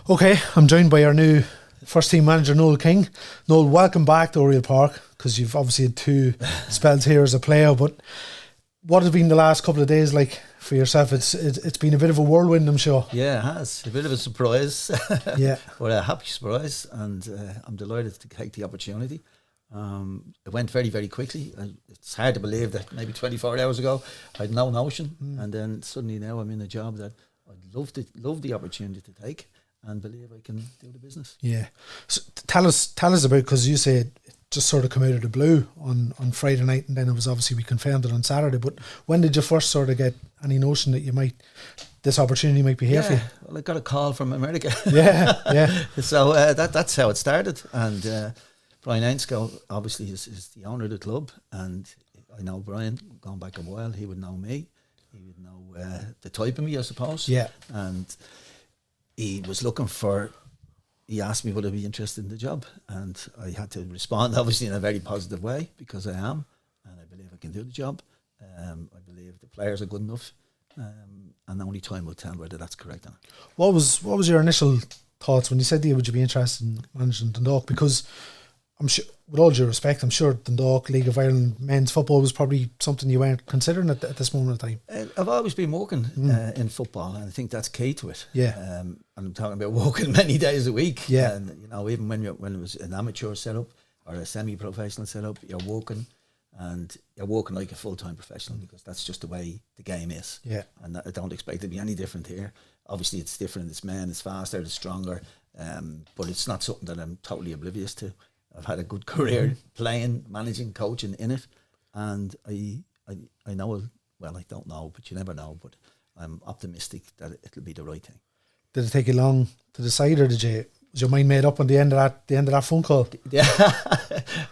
Okay, I'm joined by our new first team manager, Noel King. Noel, welcome back to Oriel Park, because you've obviously had two spells here as a player, but what has been the last couple of days like for yourself? It's been a bit of a whirlwind, I'm sure. Yeah, it has. A bit of a surprise. Yeah. But a happy surprise, and I'm delighted to take the opportunity. It went very, very quickly. It's hard to believe that maybe 24 hours ago I had no notion, and then suddenly now I'm in a job that I'd love the opportunity to take, and believe I can do the business. Yeah. So tell us about, because you say it just sort of come out of the blue on Friday night, and then it was obviously we confirmed it on Saturday. But when did you first sort of get any notion that this opportunity might be here for you? Well, I got a call from America. Yeah. So that's how it started. And Brian Ainscough obviously is the owner of the club, and I know Brian going back a while. He would know me. He would know the type of me, I suppose. Yeah. And he was looking for. He asked me would I be interested in the job, and I had to respond obviously in a very positive way, because I am, and I believe I can do the job. I believe the players are good enough, and only time will tell whether that's correct or not. What was your initial thoughts when you said to you, would you be interested in managing Dundalk? Because I'm sure, with all due respect, I'm sure Dundalk League of Ireland men's football was probably something you weren't considering at this moment in time. I've always been working in football, and I think that's key to it. Yeah. And I'm talking about working many days a week. Yeah. And even when it was an amateur setup or a semi-professional setup, you're working like a full-time professional, because that's just the way the game is. Yeah. And I don't expect it to be any different here. Obviously, it's different. It's men. It's faster. It's stronger. But it's not something that I'm totally oblivious to. I've had a good career playing, managing, coaching in it, and I know, well, I don't know, but you never know, but I'm optimistic that it'll be the right thing. Did it take you long to decide, or was your mind made up on the end of that phone call? Yeah,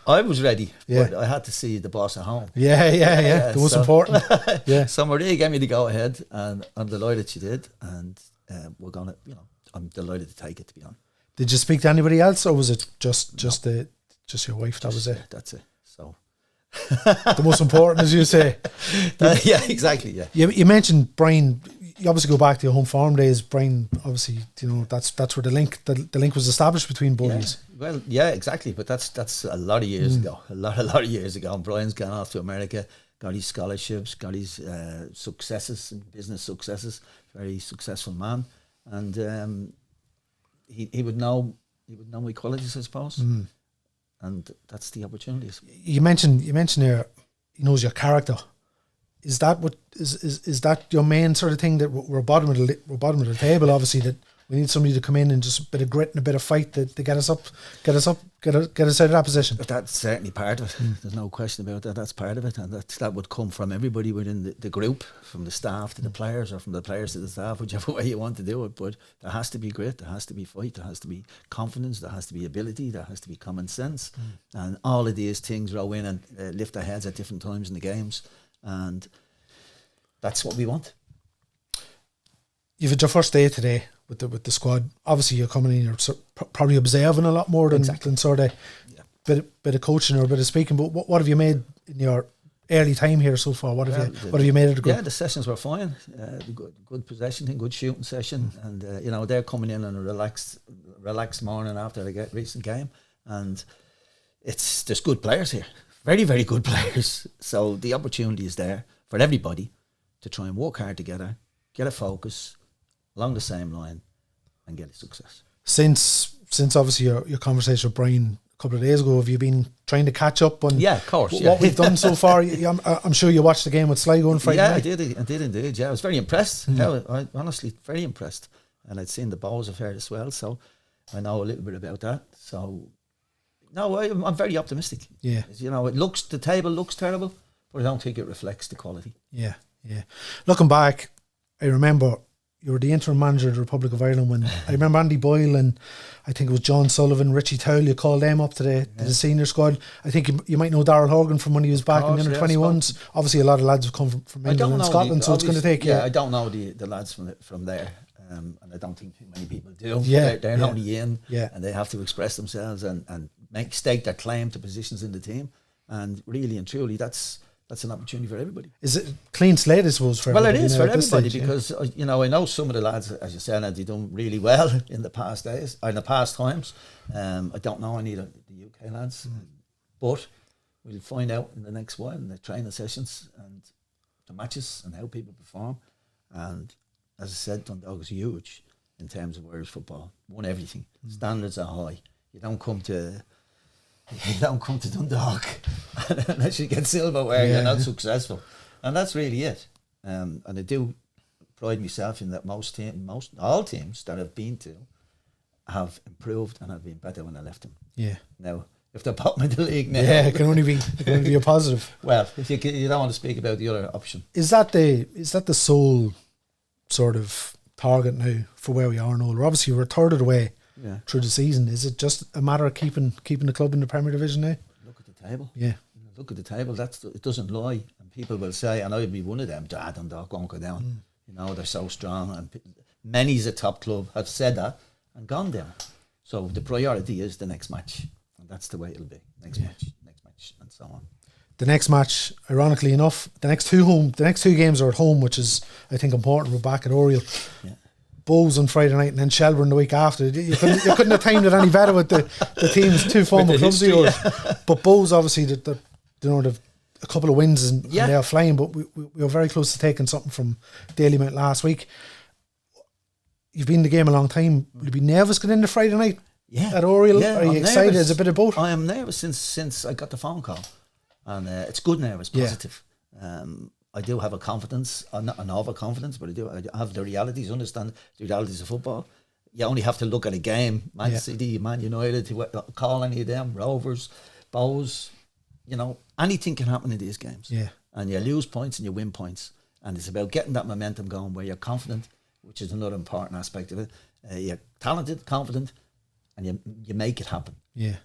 I was ready, Yeah. but I had to see the boss at home. Yeah. The most important. Yeah. So Maria gave me the go ahead, and I'm delighted she did, and we're gonna, I'm delighted to take it, to be honest. Did you speak to anybody else, or was it just your wife? That was it. That's it. So the most important, as you say. Yeah, exactly. Yeah. You mentioned Brian. You obviously go back to your home farm days. Brian, obviously, that's where the link was established between boys. Yeah. Well, yeah, exactly. But that's a lot of years ago. A lot of years ago. And Brian's gone off to America, got his scholarships, got his successes, business successes. Very successful man, and he would know my qualities, I suppose. And that's the opportunities. You mentioned there, he knows your character. Is that what is that your main sort of thing, that we're bottom of the table? Obviously, that we need somebody to come in and just a bit of grit and a bit of fight to get us out of that position. That's certainly part of it. There's no question about that. That's part of it, and that would come from everybody within the group, from the staff to the players, or from the players to the staff, whichever way you want to do it. But there has to be grit, there has to be fight, there has to be confidence, there has to be ability, there has to be common sense, and all of these things row in and lift their heads at different times in the games, and that's what we want. You've had your first day today with the squad. Obviously, you're coming in, you're probably observing a lot more than sort of bit of coaching or a bit of speaking. But what have you made in your early time here so far? What have you made of the group? Yeah, the sessions were fine. Good possession thing, good shooting session, and they're coming in on a relaxed morning after a recent game, and there's good players here, very, very good players. So the opportunity is there for everybody to try and work hard together, get a focus along the same line, and get a success. Since obviously your conversation with Brian a couple of days ago, have you been trying to catch up on of course, what we've done so far? I'm sure you watched the game with Sligo on Friday night. I did indeed. Yeah, I was very impressed. I honestly very impressed, and I'd seen the Bows affair as well, so I know a little bit about that. So no, I'm very optimistic. Yeah, the table looks terrible, but I don't think it reflects the quality. Yeah. Looking back, I remember you were the interim manager of the Republic of Ireland when I remember Andy Boyle and I think it was John Sullivan, Richie Towell, you called them up to the senior squad. I think you might know Darrell Horgan from when he was back in the under-21s. Obviously a lot of lads have come from England and Scotland, so it's going to take you. Yeah, I don't know the lads from there, and I don't think many people do. Yeah, they're only in, and they have to express themselves and stake their claim to positions in the team, and really and truly that's that's an opportunity for everybody. Is it clean slate, I suppose, for Well, it everybody is now for at this everybody stage, because, you know, I know some of the lads, as you said, they've done really well in the past days, or in the past times. I don't know any of the UK lads, but we'll find out in the next while in the training sessions and the matches and how people perform. And as I said, Dundalk is huge in terms of Irish football. Won everything. Standards are high. You don't come to Dundalk unless you get silverware. You're not successful, and that's really it. And I do pride myself in that all teams that I've been to have improved and have been better when I left them. Yeah. Now, if they're bottom of the league now, Yeah, it can only be a positive. Well, if you don't want to speak about the other option, Is that the sole sort of target now for where we are, Noel? Obviously, we're a third of the way through the season. Is it just a matter of keeping the club in the Premier Division now? Look at the table. Yeah. Look at the table. It doesn't lie. And people will say, and I'd be one of them, Dundalk won't go down. You know, they're so strong. And many's a top club have said that and gone down. So the priority is the next match. And that's the way it'll be. Next match, and so on. The next match, ironically enough, the next two games are at home, which is, I think, important. We're back at Oriel. Yeah. Bowes on Friday night and then Shelburne the week after. You couldn't have timed it any better with the teams, two former clubs of yours. But Bowes, obviously, they've a couple of wins and they are flying, but we were very close to taking something from Dalymount last week. You've been in the game a long time. Will you be nervous going into Friday night at Oriel? Are you excited? Is it a bit of both? I am nervous since I got the phone call. And it's good nervous, positive. I do have a confidence, not an overconfidence, but I have the realities, understand the realities of football. You only have to look at a game, Man City, Man United, call any of them, Rovers, Bowes, you know, anything can happen in these games. Yeah. And you lose points and you win points. And it's about getting that momentum going where you're confident, which is another important aspect of it. You're talented, confident, and you make it happen. Yeah.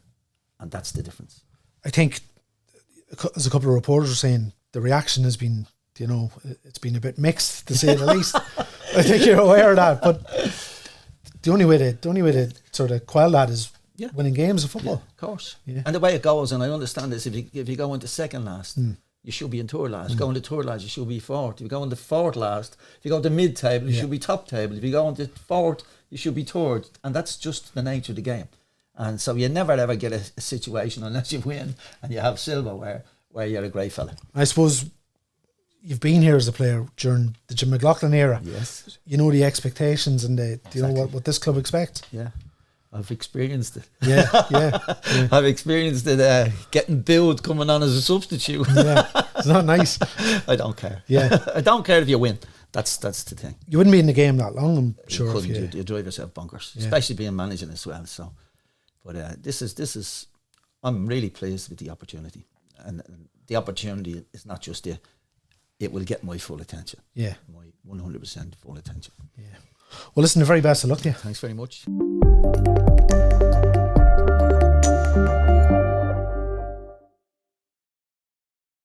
And that's the difference. I think, as a couple of reporters were saying, the reaction has been, you know, it's been a bit mixed, to say the least. I think you're aware of that, but the only way to sort of quell that is winning games of football. Yeah, of course. Yeah. And the way it goes, and I understand this, if you go into second last, you should be in third last. Go into third last, you should be fourth. If you go into fourth last, if you go into mid table, you should be top table. If you go into fourth, you should be third. And that's just the nature of the game. And so you never ever get a situation unless you win and you have silver where you're a great fella. I suppose you've been here as a player during the Jim McLaughlin era. Yes. You know the expectations and you know what this club expects. Yeah. I've experienced it. Yeah. I've experienced it getting billed coming on as a substitute. Yeah. It's not nice. I don't care. Yeah. I don't care if you win. That's the thing. You wouldn't be in the game that long, I'm sure. You couldn't. You drive yourself bonkers, especially being managing as well. So, but this is. I'm really pleased with the opportunity, and the opportunity is not just there. It will get my full attention. Yeah, my 100% full attention. Yeah. Well, listen, the very best of luck to you. Thanks very much.